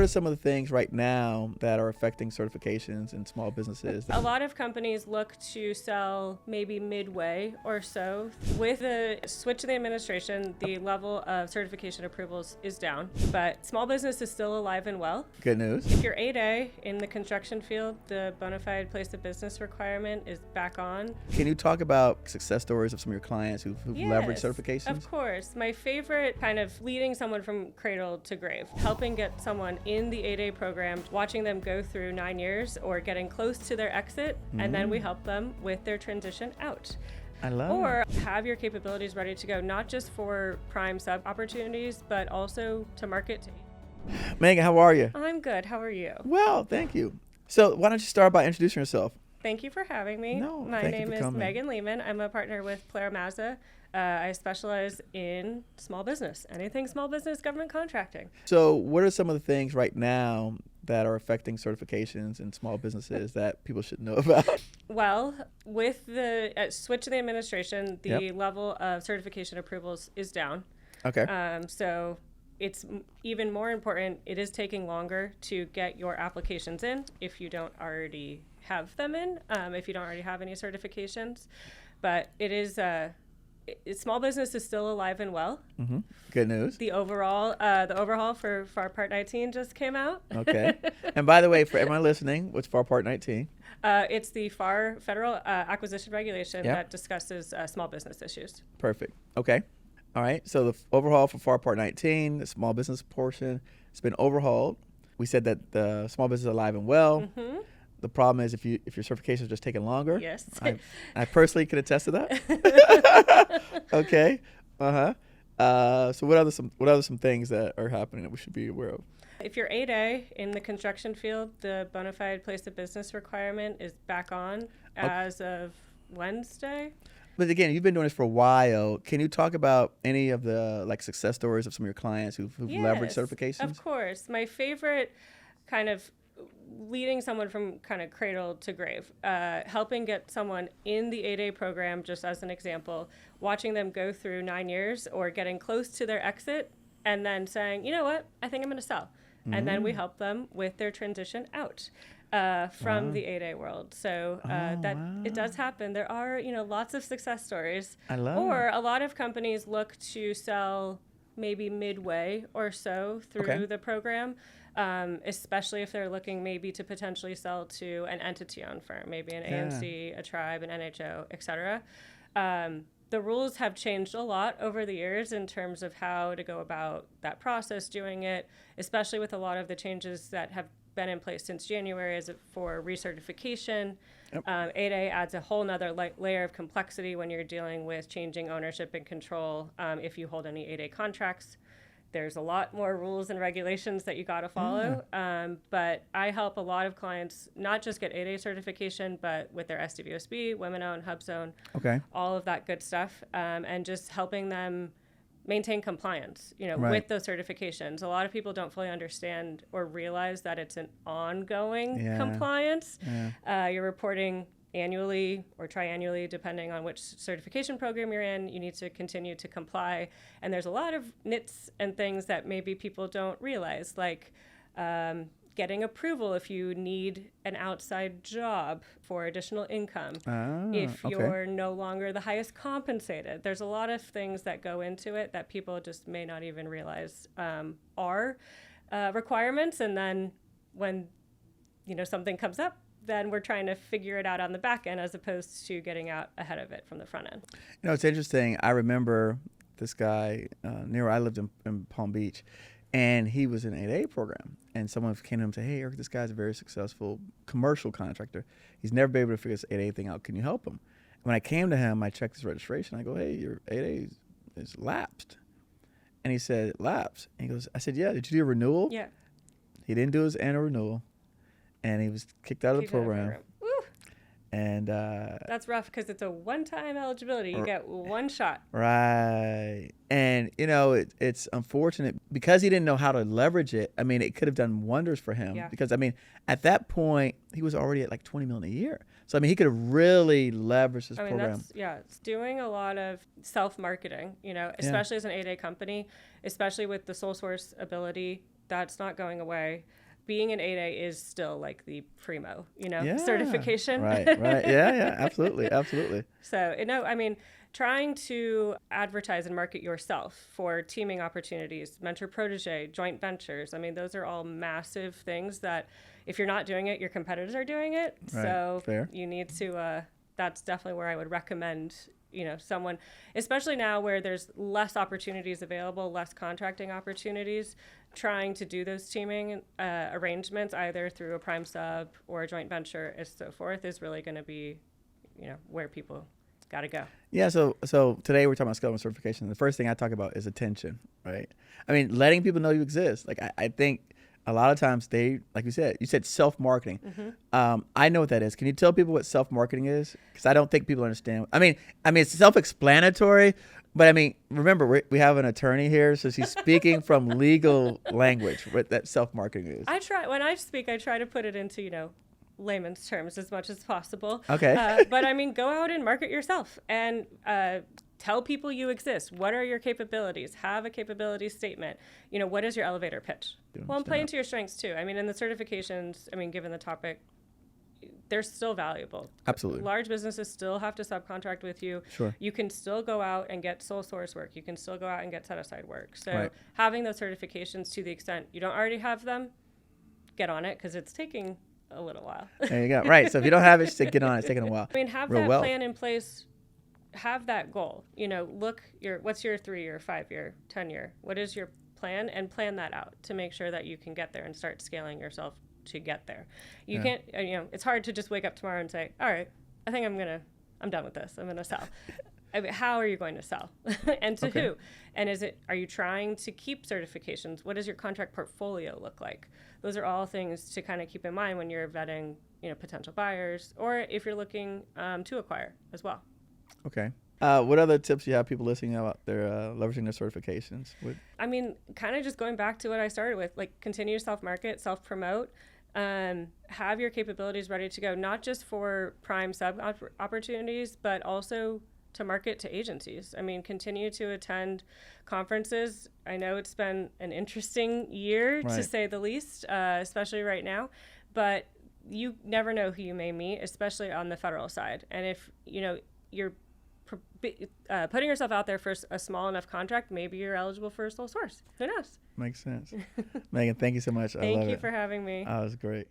are some of the things right now that are affecting certifications in small businesses? A lot of companies look to sell maybe midway or so. With the switch in the administration, the level of certification approvals is down, but small business is still alive and well. Good news. If you're 8A in the construction field, the bonafide place of business requirement is back on. Can you talk about success stories of some of your clients who've leveraged certifications? Of course. My favorite kind of leading someone from cradle to grave, helping get someone in the 8A program, watching them go through 9 years or getting close to their exit, and then we help them with their transition out. I love Or have your capabilities ready to go, not just for prime sub opportunities, but also to market to. Megan, how are you? I'm good. How are you? Well, thank you. So why don't you start by introducing yourself? Thank you for having me. No, My thank you name for is coming. Megan Lehman. I'm a partner with Player Mazda. I specialize in small business, anything small business, government contracting. So what are some of the things right now that are affecting certifications in small businesses that people should know about? Well, with the switch in the administration, the level of certification approvals is down. Okay. So it's even more important. It is taking longer to get your applications in if you don't already have them in, if you don't already have any certifications. But it is small business is still alive and well. Mm-hmm. Good news. The overhaul for FAR Part 19 just came out. Okay. And by the way, for everyone listening, what's FAR Part 19? It's the FAR federal acquisition regulation that discusses small business issues. Perfect. Okay. All right. So the overhaul for FAR Part 19, the small business portion, it's been overhauled. We said that the small business is alive and well. Mm-hmm. The problem is if your certification is just taking longer. Yes. I personally can attest to that. Okay. So what other some things that are happening that we should be aware of? If you're 8A in the construction field, the bonafide place of business requirement is back on as of Wednesday. But again, you've been doing this for a while. Can you talk about any of the success stories of some of your clients who've leveraged certifications? Of course. My favorite kind of leading someone from kind of cradle to grave, helping get someone in the 8A program, just as an example, watching them go through 9 years or getting close to their exit, and then saying, you know what, I think I'm going to sell. Mm-hmm. And then we help them with their transition out from the 8A world. So it does happen. There are, lots of success stories. I love Or a lot of companies look to sell maybe midway or so through the program. Especially if they're looking maybe to potentially sell to an entity-owned firm, maybe an AMC, a tribe, an NHO, et cetera. The rules have changed a lot over the years in terms of how to go about that process, doing it, especially with a lot of the changes that have been in place since January for recertification. 8A adds a whole nother layer of complexity when you're dealing with changing ownership and control if you hold any 8A contracts. There's a lot more rules and regulations that you got to follow. But I help a lot of clients not just get 8A certification, but with their SDVOSB, women-owned, hub zone, all of that good stuff, and just helping them maintain compliance, with those certifications. A lot of people don't fully understand or realize that it's an ongoing compliance. You're reporting annually or triannually, depending on which certification program you're in. You need to continue to comply. And there's a lot of nits and things that maybe people don't realize, like getting approval if you need an outside job for additional income, if you're no longer the highest compensated. There's a lot of things that go into it that people just may not even realize are requirements. And then when something comes up, then we're trying to figure it out on the back end as opposed to getting out ahead of it from the front end. It's interesting. I remember this guy near where I lived in Palm Beach, and he was in an 8A program. And someone came to him and said, hey, Eric, this guy's a very successful commercial contractor. He's never been able to figure this 8A thing out. Can you help him? When I came to him, I checked his registration. I go, hey, your 8A is lapsed. And he said, lapsed? And he goes, I said, yeah, did you do a renewal? Yeah. He didn't do his annual renewal. And he was kicked out of the program. Woo. And that's rough because it's a one-time eligibility. You get one shot. Right. And, it's unfortunate because he didn't know how to leverage it. I mean, it could have done wonders for him. Yeah. Because, at that point, he was already at like $20 million a year. So, he could have really leveraged this program. It's doing a lot of self-marketing, especially as an 8A company, especially with the sole source ability That's not going away. Being an 8A is still like the primo, Yeah. certification. Right. Yeah. Absolutely. So, I mean, trying to advertise and market yourself for teaming opportunities, mentor protege, joint ventures. I mean, those are all massive things that if you're not doing it, your competitors are doing it. Right. So Fair. you need to, that's definitely where I would recommend, someone, especially now where there's less opportunities available, less contracting opportunities, trying to do those teaming arrangements either through a prime sub or a joint venture and so forth is really going to be, where people got to go. Yeah, so today we're talking about skill certification. The first thing I talk about is attention, right? I mean, letting people know you exist. Like I think a lot of times like you said self-marketing. Mm-hmm. I know what that is. Can you tell people what self-marketing is? Because I don't think people understand. I mean, it's self-explanatory, but I mean, remember we have an attorney here, so she's speaking from legal language. What that self-marketing is. When I speak, I try to put it into layman's terms as much as possible. Okay. But I mean, go out and market yourself and tell people you exist. What are your capabilities? Have a capability statement. What is your elevator pitch? Well, and play into your strengths too. I mean, in the certifications, given the topic, they're still valuable. Absolutely. Large businesses still have to subcontract with you. Sure. You can still go out and get sole source work. You can still go out and get set aside work. So Right. having those certifications to the extent you don't already have them, get on it because it's taking a little while. There you go. Right. So if you don't have it, just get on it. It's taking a while. I mean, have Real that well. plan in place. Have that goal. What's your 3-year, 5-year, 10-year? What is your plan? And plan that out to make sure that you can get there and start scaling yourself to get there. You can't, it's hard to just wake up tomorrow and say, all right, I think I'm done with this. I'm going to sell. I mean, how are you going to sell? And to who? And are you trying to keep certifications? What does your contract portfolio look like? Those are all things to kind of keep in mind when you're vetting, potential buyers, or if you're looking to acquire as well. Okay. What other tips do you have people listening about their leveraging their certifications? I mean, kind of just going back to what I started with, like continue to self-market, self-promote, have your capabilities ready to go, not just for prime sub opportunities, but also to market to agencies. I mean, continue to attend conferences. I know it's been an interesting year, to say the least, especially right now, but you never know who you may meet, especially on the federal side. And if, you're putting yourself out there for a small enough contract, maybe you're eligible for a sole source. Who knows? Makes sense. Megan, thank you so much. I love it. Thank you for having me. That was great.